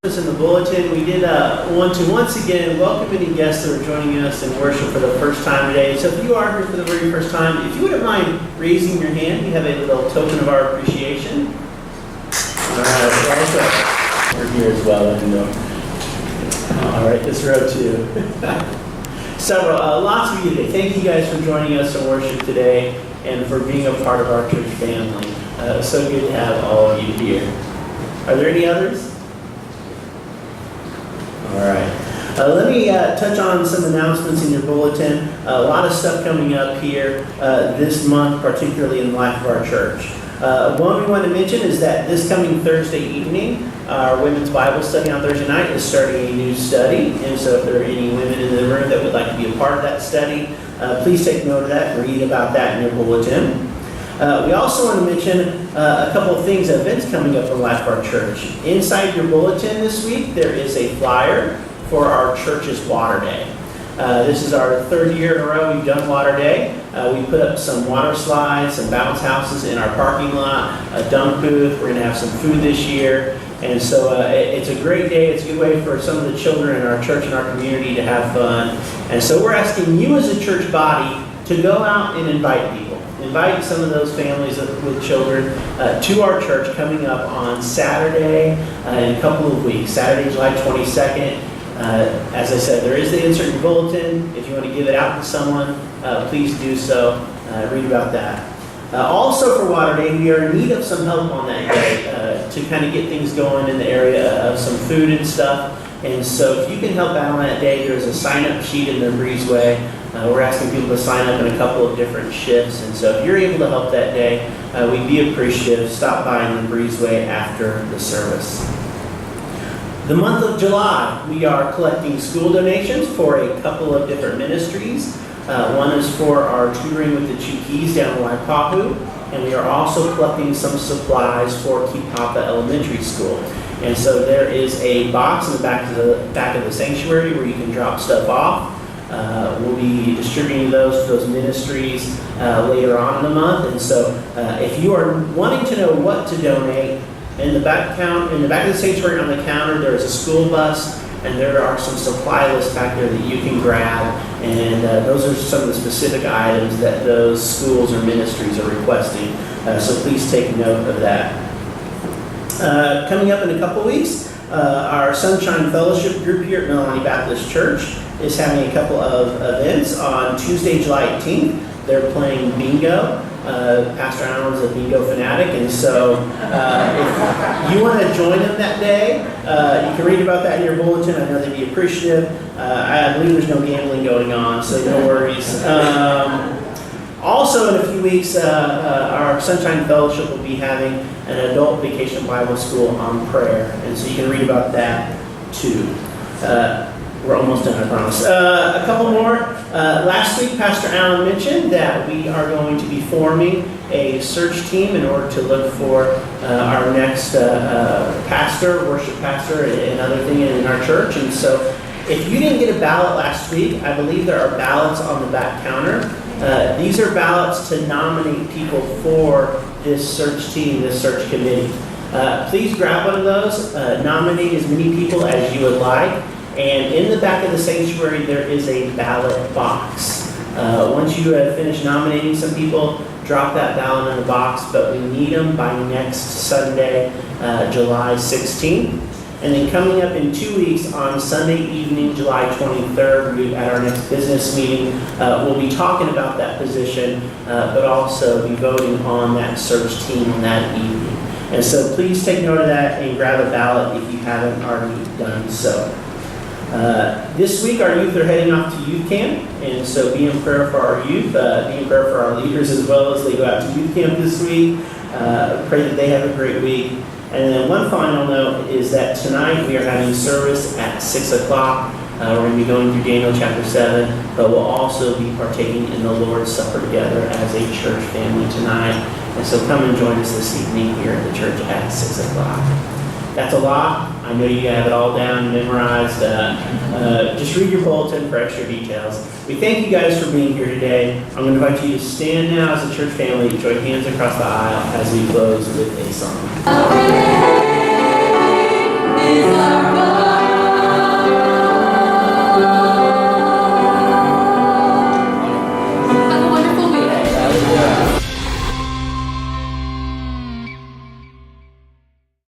In the bulletin, we did want to once again welcome any guests that are joining us in worship for the first time today. So if you are here for the very first time, if you wouldn't mind raising your hand, we have a little token of our appreciation. All right, we're here as well. All right, this row too. Lots of you today. Thank you guys for joining us in worship today and for being a part of our church family. So good to have all of you here. Are there any others? All right. Let me touch on some announcements in your bulletin. A lot of stuff coming up here this month, particularly in the life of our church. One we want to mention is that this coming Thursday evening, our women's Bible study on Thursday night is starting a new study. And so if there are any women in the room that would like to be a part of that study, please take note of that and read about that in your bulletin. We also want to mention a couple of things, events coming up in the life of our church. Inside your bulletin this week, there is a flyer for our church's Water Day. This is our third year in a row we've done Water Day. We put up some water slides, some bounce houses in our parking lot, a dunk booth. We're going to have some food this year. And so it's a great day. It's a good way for some of the children in our church and our community to have fun. And so we're asking you as a church body to go out and invite people. Invite some of those families with children to our church coming up on Saturday in a couple of weeks, Saturday, July 22nd. As I said, there is the insert in your bulletin. If you want to give it out to someone, please do so. Read about that. Also for Water Day, we are in need of some help on that day to kind of get things going in the area of some food and stuff. And so if you can help out on that day, there's a sign-up sheet in the breezeway. We're asking people to sign up in a couple of different shifts. And so if you're able to help that day, we'd be appreciative. Stop by in the breezeway after the service. The month of July, we are collecting school donations for a couple of different ministries. One is for our tutoring with the Chukees down in Waipahu, and we are also collecting some supplies for Kipapa Elementary School. And so there is a box in the back of the sanctuary where you can drop stuff off. We'll be distributing those to those ministries later on in the month. And so if you are wanting to know what to donate, in the back of the sanctuary on the counter, there is a school bus, and there are some supply lists back there that you can grab. And those are some of the specific items that those schools or ministries are requesting. So please take note of that. Coming up in a couple weeks, our Sunshine Fellowship group here at Minilani Baptist Church is having a couple of events. On Tuesday, July 18th, they're playing bingo. Pastor Allen's a bingo fanatic, and so if you want to join them that day, you can read about that in your bulletin. I know they'd be appreciative. I believe there's no gambling going on, so no worries. Also, in a few weeks, our Sunshine Fellowship will be having an adult vacation Bible school on prayer, and so you can read about that too. We're almost done, I promise. A couple more. Last week, Pastor Allen mentioned that we are going to be forming a search team in order to look for our next pastor, worship pastor, and other thing in our church. And so if you didn't get a ballot last week, I believe there are ballots on the back counter. These are ballots to nominate people for this search team, this search committee. Please grab one of those, nominate as many people as you would like. And in the back of the sanctuary, there is a ballot box. Once you have finished nominating some people, drop that ballot in the box, but we need them by next Sunday, July 16th. And then coming up in 2 weeks, on Sunday evening, July 23rd, at our next business meeting, we'll be talking about that position, but also be voting on that search team on that evening. And so please take note of that and grab a ballot if you haven't already done so. This week, our youth are heading off to youth camp, and so be in prayer for our youth, be in prayer for our leaders as well as they go out to youth camp this week. Pray that they have a great week. And then one final note is that tonight we are having service at 6 o'clock. We're going to be going through Daniel chapter 7, but we'll also be partaking in the Lord's Supper together as a church family tonight. And so come and join us this evening here at the church at 6 o'clock. That's a lot. I know you have it all down, memorized. Just read your bulletin for extra details. We thank you guys for being here today. I'm going to invite you to stand now as a church family, join hands across the aisle as we close with a song.